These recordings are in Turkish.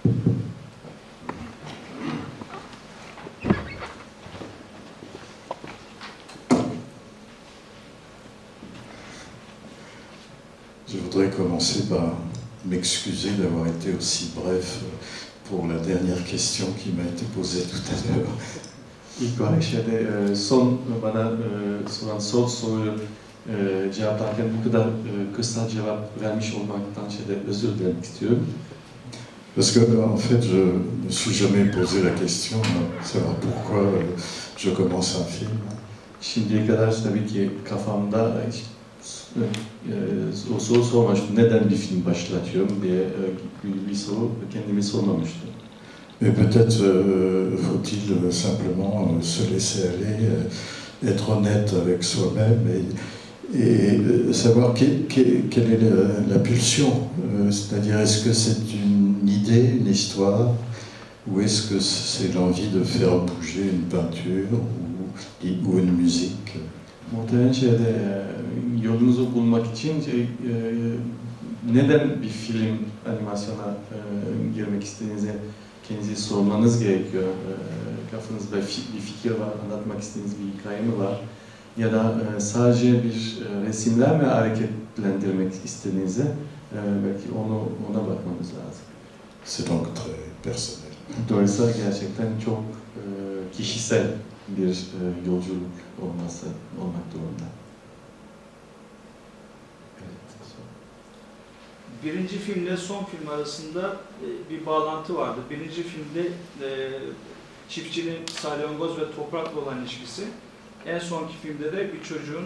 Je voudrais commencer par m'excuser d'avoir été aussi bref pour la dernière question qui m'a été posée tout à l'heure. İlk olarak son bana soran soruyu cevaplarken bu kadar kısa cevap vermiş olmaktan özür dilemek istiyorum. Parce que en fait, je ne me suis jamais posé la question de savoir pourquoi je commence un film. Şimdiye kadar tabii ki kafamda hiç o soru sormamıştım. Neden bir film başlatıyorum diye bir soru kendime sormamıştım. Mais peut-être faut-il simplement se laisser aller, être honnête avec soi-même et savoir quelle est la pulsion. C'est-à-dire, est-ce que c'est une idée, une histoire, ou est-ce que c'est l'envie de faire bouger une peinture ou une musique? Muhtemelen yolunuzu bulmak için neden bir film animasyona girmek istediğinizi kendinize sormanız gerekiyor. Kafanızda bir fikir var, anlatmak istediğiniz bir hikaye mi var? Ya da sadece bir resimler mi hareketlendirmek istediğinizi belki ona bakmamız lazım. C'est donc très personnel. Dolayısıyla gerçekten çok kişisel bir yolculuk olmak durumunda. Birinci filmle son film arasında bir bağlantı vardı. Birinci filmde çiftçinin salyangoz ve toprakla olan ilişkisi, en sonki filmde de bir çocuğun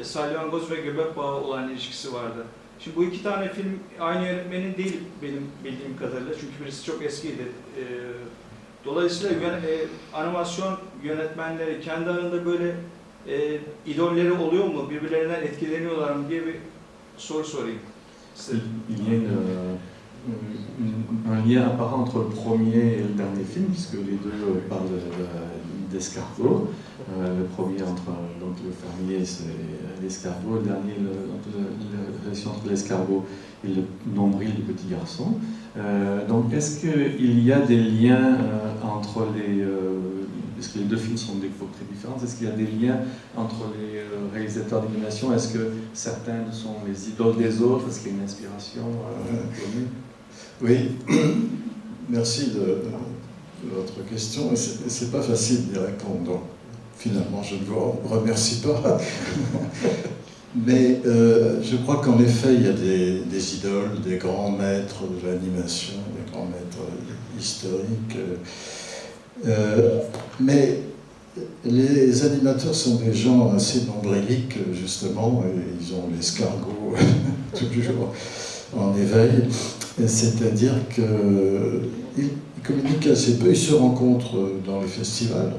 salyangoz ve göbek bağı olan ilişkisi vardı. Şimdi bu iki tane film aynı yönetmenin değil benim bildiğim kadarıyla, çünkü birisi çok eskiydi. Dolayısıyla animasyon yönetmenleri kendi arasında böyle idolleri oluyor mu, birbirlerinden etkileniyorlar mı diye bir soru sorayım. Il y a un lien apparent entre le premier et le dernier film, puisque les deux parlent d'escargots. Le premier entre donc, le fermier et l'escargot, le dernier la relation entre l'escargot et le nombril du petit garçon. Donc est-ce qu'il y a des liens entre les... parce que les deux films sont d'époques très différentes, est-ce qu'il y a des liens entre les réalisateurs d'animation? Est-ce que certains sont les idoles des autres? Est-ce qu'il y a une inspiration commune? Oui, merci de votre question. C'est pas facile d'y répondre, donc finalement je ne vous remercie pas. Mais je crois qu'en effet il y a des idoles, des grands maîtres de l'animation, des grands maîtres historiques. Mais les animateurs sont des gens assez nombriliques, justement, et ils ont l'escargot toujours en éveil. C'est-à-dire qu'ils communiquent assez peu, ils se rencontrent dans les festivals,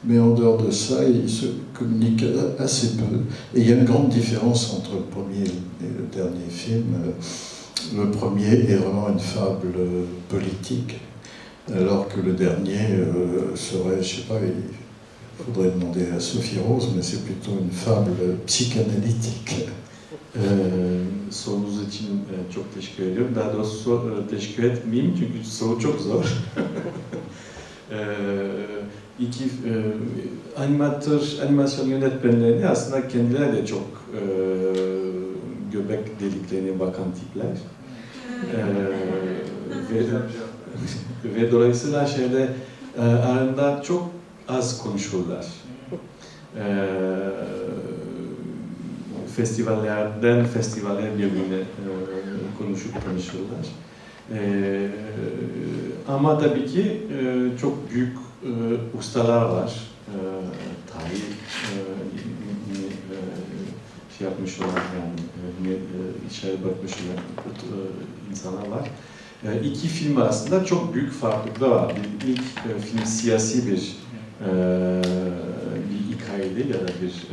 mais en dehors de ça, ils se communiquent assez peu. Et il y a une grande différence entre le premier et le dernier film. Le premier est vraiment une fable politique, alors que le dernier serait, je sais pas, il faudrait demander à Sophie Rose, mais c'est plutôt une fable psychanalytique. Sorunuz için çok teşekkür ediyorum. Daha doğrusu teşekkür etmeyeyim çünkü soru çok zor. Animasyon yönetmenleri aslında kendileri de çok göbek deliklerine bakan tipler. Ve dolayısıyla arasında çok az konuşurlar. Festivallerden festivale birbirine konuşup tanışırlar. Ama tabii ki çok büyük ustalar var. Tarih yapmış olan, yani içeri bakmış olan insanlar var. İki film arasında çok büyük farklılıklar var. İlk film siyasi bir hikayeydi ya da bir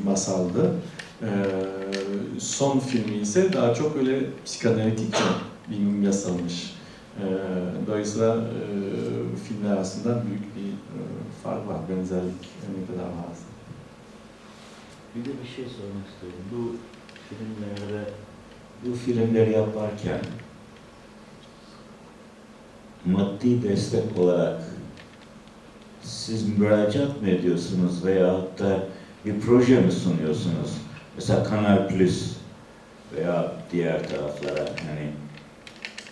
masaldı. Son filmi ise daha çok öyle psikanalitik bir yazılmış. Dolayısıyla filmler arasında büyük bir fark var, benzerlik ne kadar var. Bir de bir şey sormak istiyorum. Bu filmleri yaparken maddi destek olarak siz müracaat mı ediyorsunuz veyahut da bir proje mi sunuyorsunuz? Mesela Kanal Plus veya diğer taraflara yani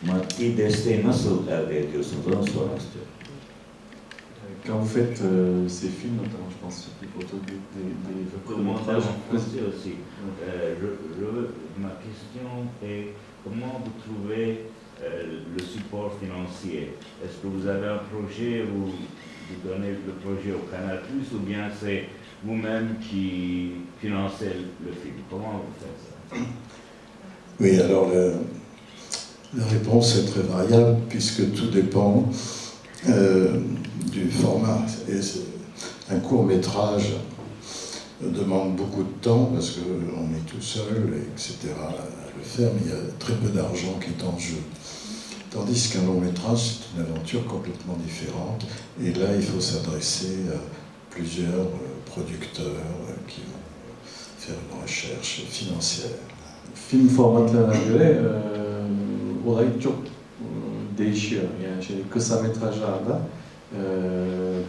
maddi desteği nasıl elde ediyorsunuz onu sormak istiyorum. Quand vous faites ces films, notamment je pense surtout pour des Commentaire courts-métrages, en français aussi. Ma question est comment vous trouvez le support financier? Est-ce que vous avez un projet où vous donnez le projet au Canal Plus ou bien c'est vous-même qui financez le film? Comment vous faites ça? Oui, alors la réponse est très variable puisque tout dépend du format. Et un court-métrage demande beaucoup de temps parce qu'on est tout seul, etc. à le faire, mais il y a très peu d'argent qui est en jeu. Tandis qu'un long-métrage, c'est une aventure complètement différente. Et là, il faut s'adresser à plusieurs producteurs qui vont faire une recherche financière. film formatlarına göre olay çok değişiyor. Yani kısa metrajlarda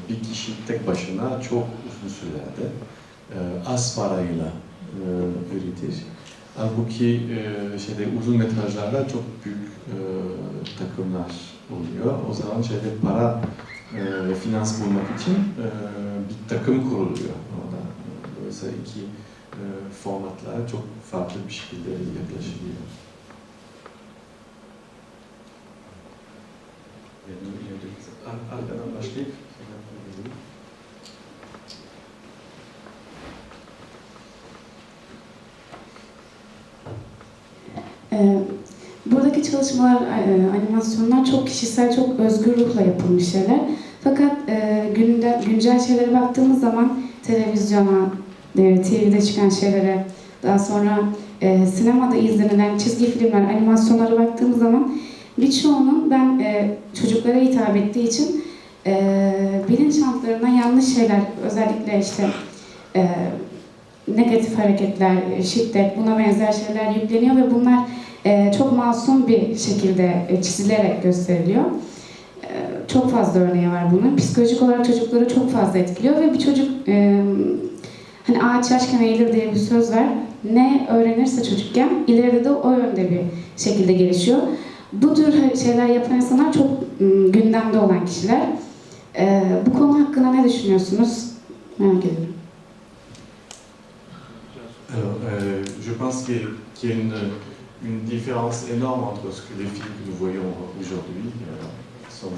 bir kişi tek başına çok uzun sürelerde az parayla üretir. Halbuki uzun metrajlarda çok büyük takımlar oluyor. O zaman para ve finans bulmak için bir takım kuruluyor orada. Dolayısıyla iki formatlara çok farklı bir şekilde yaklaşılıyor. Arkadan başlayıp Buradaki çalışmalar, animasyonlar çok kişisel, çok özgür ruhla yapılmış şeyler. Fakat güncel şeylere baktığımız zaman televizyona, TV'de çıkan şeylere, daha sonra sinemada izlenilen çizgi filmler, animasyonlara baktığımız zaman birçoğunun ben çocuklara hitap ettiği için bilinçaltlarına yanlış şeyler, özellikle negatif hareketler, şiddet, buna benzer şeyler yükleniyor ve bunlar çok masum bir şekilde çizilerek gösteriliyor. Çok fazla örneği var bunun. Psikolojik olarak çocukları çok fazla etkiliyor ve bir çocuk hani ağaç yaşken eğilir diye bir söz var. Ne öğrenirse çocukken ileride de o yönde bir şekilde gelişiyor. Bu tür şeyler yapan insanlar çok gündemde olan kişiler. Bu konu hakkında ne düşünüyorsunuz? Merak ediyorum. Alors, je pense qu'il y a une différence énorme entre ce que les films que nous voyons aujourd'hui sont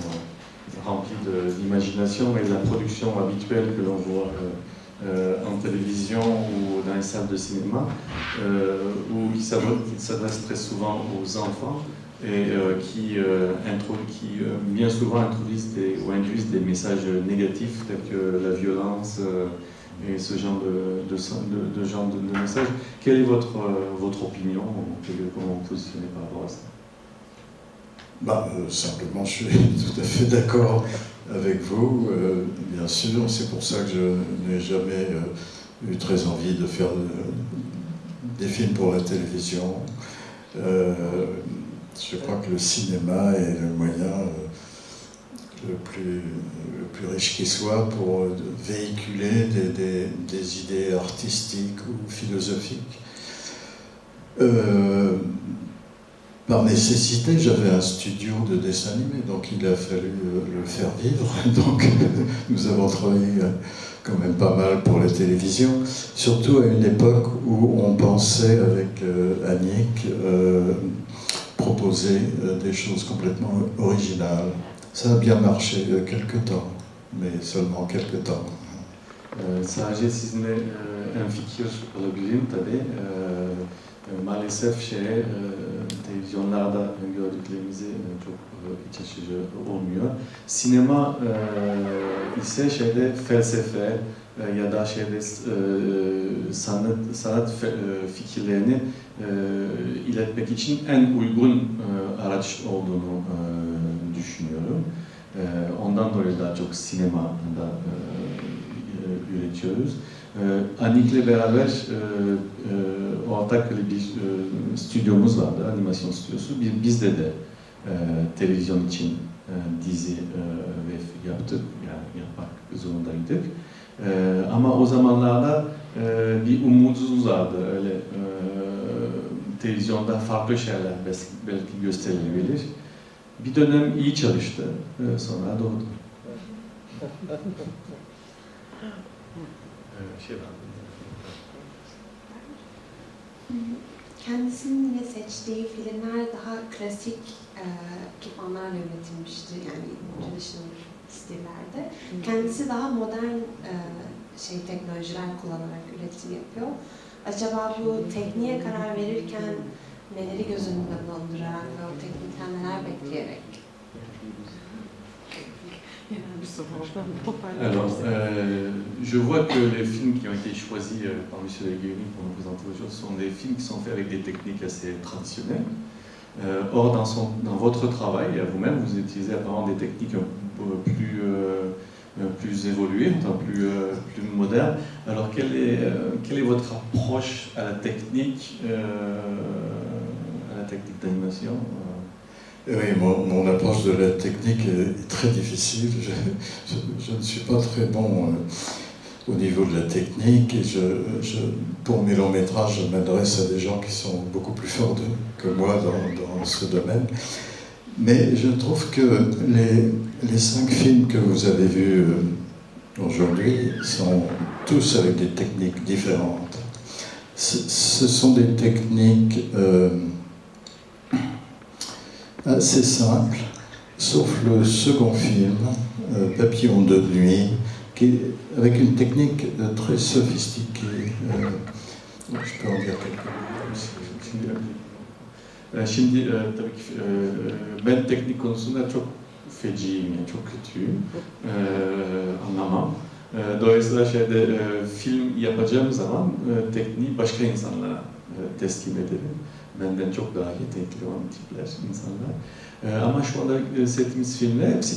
remplis d'imagination et de la production habituelle que l'on voit en télévision ou dans les salles de cinéma, où qui s'adresse très souvent aux enfants et qui bien souvent induisent des messages négatifs tels que la violence et ce genre de message. Quelle est votre opinion? Comment vous positionnez par rapport à ça? Simplement, je suis tout à fait d'accord avec vous. Bien sûr, c'est pour ça que je n'ai jamais eu très envie de faire des films pour la télévision. Je crois que le cinéma est le moyen le plus riche qui soit pour véhiculer des idées artistiques ou philosophiques. Par nécessité, j'avais un studio de dessin animé, donc il a fallu le faire vivre. Donc nous avons travaillé quand même pas mal pour la télévision, surtout à une époque où on pensait avec Annick proposer des choses complètement originales. Ça a bien marché quelque temps, mais seulement quelque temps. Sadece sizinle en fikir olabilirim tabii. Maalesef televizyonlarda gördüklerimizi çok iç açıcı olmuyor. Sinema ise felsefe ya da sanat fikirlerini iletmek için en uygun araç olduğunu düşünüyorum. Ondan dolayı daha çok sinemada üretiyoruz. Annik'le beraber ortak bir stüdyomuz vardı, animasyon stüdyosu. Bizde de televizyon için dizi ve yaptık, yani yapmak zorundaydık. Ama o zamanlarda bir umutsuzluğumuz vardı. Öyle televizyonda farklı şeyler belki gösterilebilir. Bir dönem iyi çalıştı, sonra doğdu. Kendisinin yine seçtiği filmler daha klasik ekipmanlarla üretilmişti, yani traditional stillerde. Kendisi daha modern teknolojiler kullanarak üretim yapıyor. Acaba bu tekniğe karar verirken neleri göz önünde bulundurarak ve o teknikten neler bekleyerek? Alors, je vois que les films qui ont été choisis par M. Leguéry pour nous présenter aujourd'hui sont des films qui sont faits avec des techniques assez traditionnelles. Or, dans votre travail, vous-même, vous utilisez apparemment des techniques plus évoluées, plus modernes. Alors, quelle est votre approche à la technique d'animation? Oui, mon approche de la technique est très difficile. Je ne suis pas très bon au niveau de la technique et pour mes longs métrages, je m'adresse à des gens qui sont beaucoup plus forts que moi dans ce domaine. Mais je trouve que les 5 films que vous avez vus aujourd'hui sont tous avec des techniques différentes. Ce sont des techniques assez simple, sauf le second film, Papillon de nuit, qui est avec une technique très sophistiquée. Je peux en dire quelques mots. Şimdi tabii ki ben teknik konusunda çok feciyim, yani çok kötüyüm, anlamam. Dolayısıyla film yapacağım zaman tekniği başka insanlara teslim ederim. Benden çok daha yetenekli olan tipler, insanlar. Ama şu anda seyrettiğimiz filmler hepsi